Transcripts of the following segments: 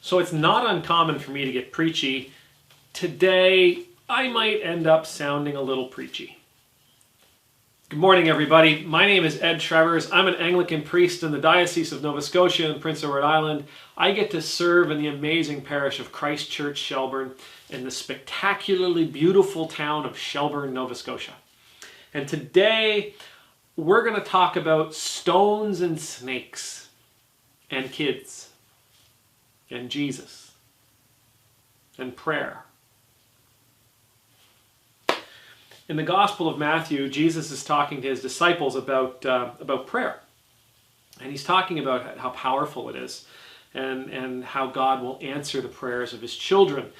So it's not uncommon for me to get preachy. Today, I might end up sounding a little preachy. Good morning, everybody. My name is Ed Trevors. I'm an Anglican priest in the Diocese of Nova Scotia and Prince Edward Island. I get to serve in the amazing parish of Christ Church, Shelburne, in the spectacularly beautiful town of Shelburne, Nova Scotia. And today, we're going to talk about stones and snakes, and kids, and Jesus, and prayer. In the Gospel of Matthew, Jesus is talking to his disciples about prayer. And he's talking about how powerful it is and how God will answer the prayers of his children.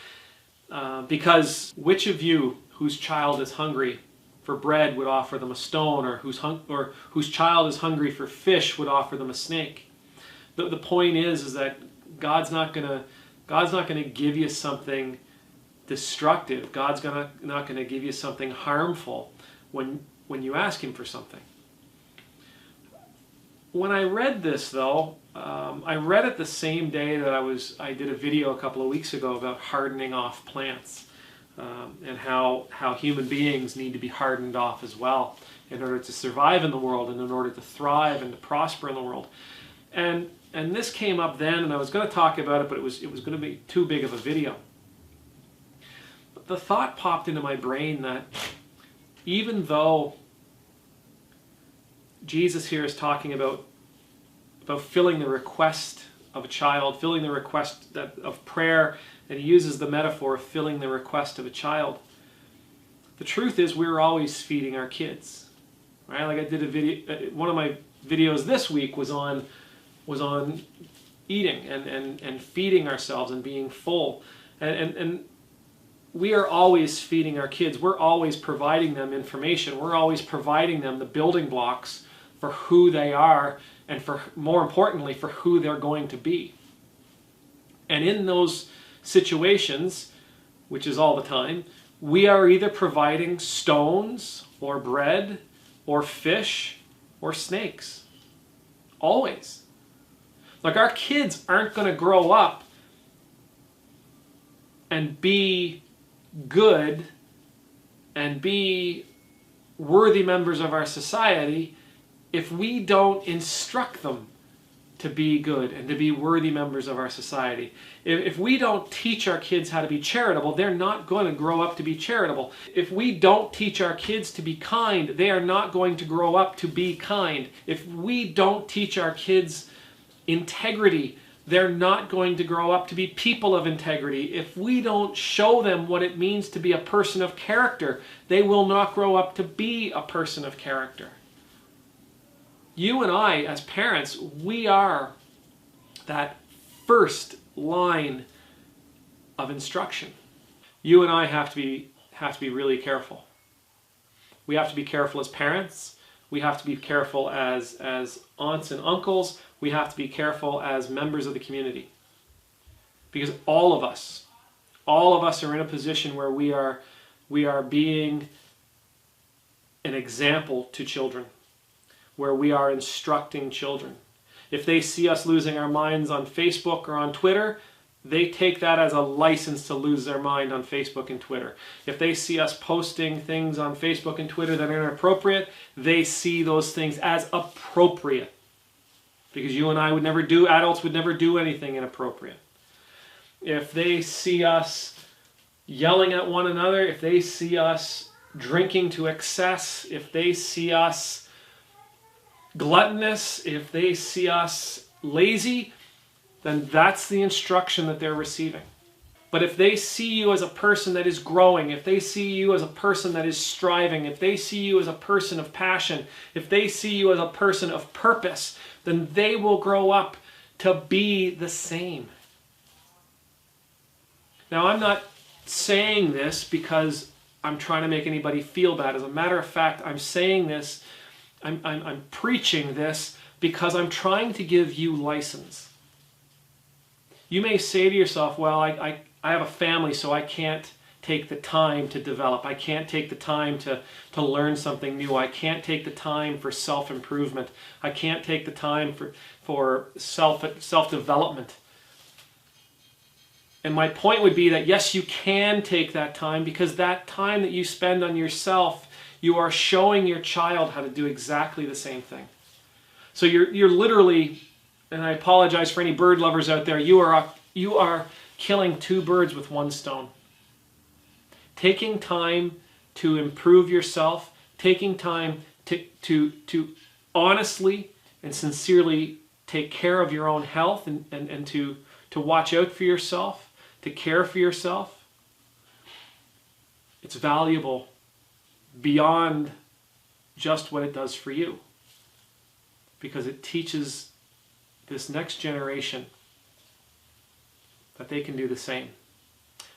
Because which of you whose child is hungry for bread would offer them a stone, or whose child is hungry for fish would offer them a snake? The point is that God's not gonna give you something destructive. God's not gonna give you something harmful when you ask him for something. When I read this, though, I read it the same day that I did a video a couple of weeks ago about hardening off plants, and how human beings need to be hardened off as well in order to survive in the world and in order to thrive and to prosper in the world. And this came up then, and I was going to talk about it, but it was going to be too big of a video. But the thought popped into my brain that even though Jesus here is talking about filling the request of a child, filling the request of prayer, and he uses the metaphor of filling the request of a child, the truth is we're always feeding our kids, right? Like I did a video, one of my videos this week was on eating and feeding ourselves and being full. And we are always feeding our kids. We're always providing them information. We're always providing them the building blocks for who they are and, for more importantly, for who they're going to be. And in those situations, which is all the time, we are either providing stones or bread or fish or snakes. Always. Like, our kids aren't going to grow up and be good and be worthy members of our society if we don't instruct them to be good and to be worthy members of our society. If we don't teach our kids how to be charitable, they're not going to grow up to be charitable. If we don't teach our kids to be kind, they are not going to grow up to be kind. If we don't teach our kids integrity, they're not going to grow up to be people of integrity. If we don't show them what it means to be a person of character, they will not grow up to be a person of character. You and I, as parents, we are that first line of instruction. You and I have to be really careful. We have to be careful as parents. We have to be careful as aunts and uncles. We have to be careful as members of the community. Because all of us are in a position where we are being an example to children, where we are instructing children. If they see us losing our minds on Facebook or on Twitter, they take that as a license to lose their mind on Facebook and Twitter. If they see us posting things on Facebook and Twitter that are inappropriate, they see those things as appropriate. Because you and I adults would never do anything inappropriate. If they see us yelling at one another, if they see us drinking to excess, if they see us gluttonous, if they see us lazy, then that's the instruction that they're receiving. But if they see you as a person that is growing, if they see you as a person that is striving, if they see you as a person of passion, if they see you as a person of purpose, then they will grow up to be the same. Now, I'm not saying this because I'm trying to make anybody feel bad. As a matter of fact, I'm saying this, I'm preaching this because I'm trying to give you license. You may say to yourself, well, I have a family, so I can't take the time to develop. I can't take the time to learn something new. I can't take the time for self-improvement. I can't take the time for self-development. And my point would be that yes, you can take that time, because that time that you spend on yourself, you are showing your child how to do exactly the same thing. So you're literally, and I apologize for any bird lovers out there, you are killing two birds with one stone. Taking time to improve yourself, taking time to honestly and sincerely take care of your own health and to watch out for yourself, to care for yourself. It's valuable beyond just what it does for you, because it teaches this next generation that they can do the same,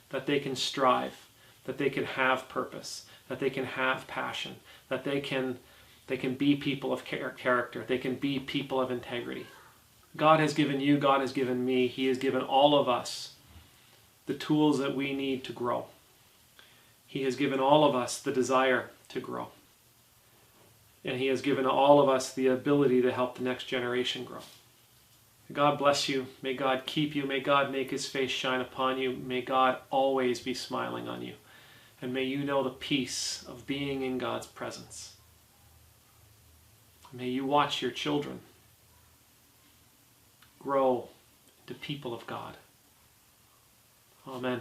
that they can strive, that they can have purpose, that they can have passion, that they can be people of character, they can be people of integrity. God has given you, God has given me, He has given all of us the tools that we need to grow. He has given all of us the desire to grow. And He has given all of us the ability to help the next generation grow. God bless you. May God keep you. May God make His face shine upon you. May God always be smiling on you. And may you know the peace of being in God's presence. May you watch your children grow into people of God. Amen.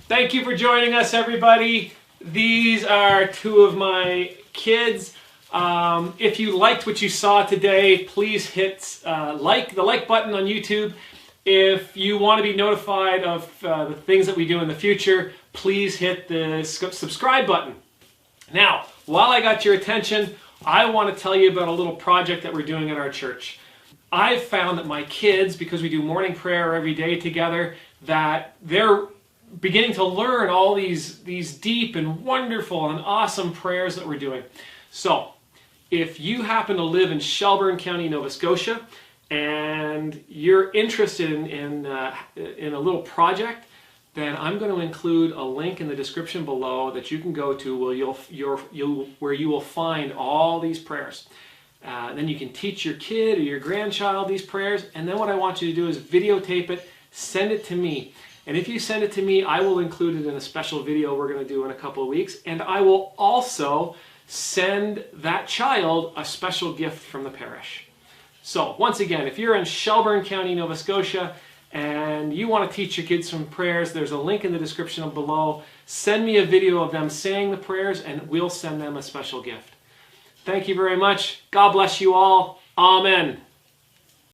Thank you for joining us, everybody. These are two of my kids. If you liked what you saw today, please hit the like button on YouTube. If you want to be notified of the things that we do in the future, please hit the subscribe button. Now, while I got your attention, I want to tell you about a little project that we're doing in our church. I've found that my kids, because we do morning prayer every day together, that they're beginning to learn all these deep and wonderful and awesome prayers that we're doing. So, if you happen to live in Shelburne County, Nova Scotia, and you're interested in a little project, then I'm going to include a link in the description below that you can go to where you will find all these prayers. Then you can teach your kid or your grandchild these prayers, and then what I want you to do is videotape it, send it to me. And if you send it to me, I will include it in a special video we're going to do in a couple of weeks, and I will also send that child a special gift from the parish. So, once again, if you're in Shelburne County, Nova Scotia, and you want to teach your kids some prayers, there's a link in the description below. Send me a video of them saying the prayers, and we'll send them a special gift. Thank you very much. God bless you all. Amen.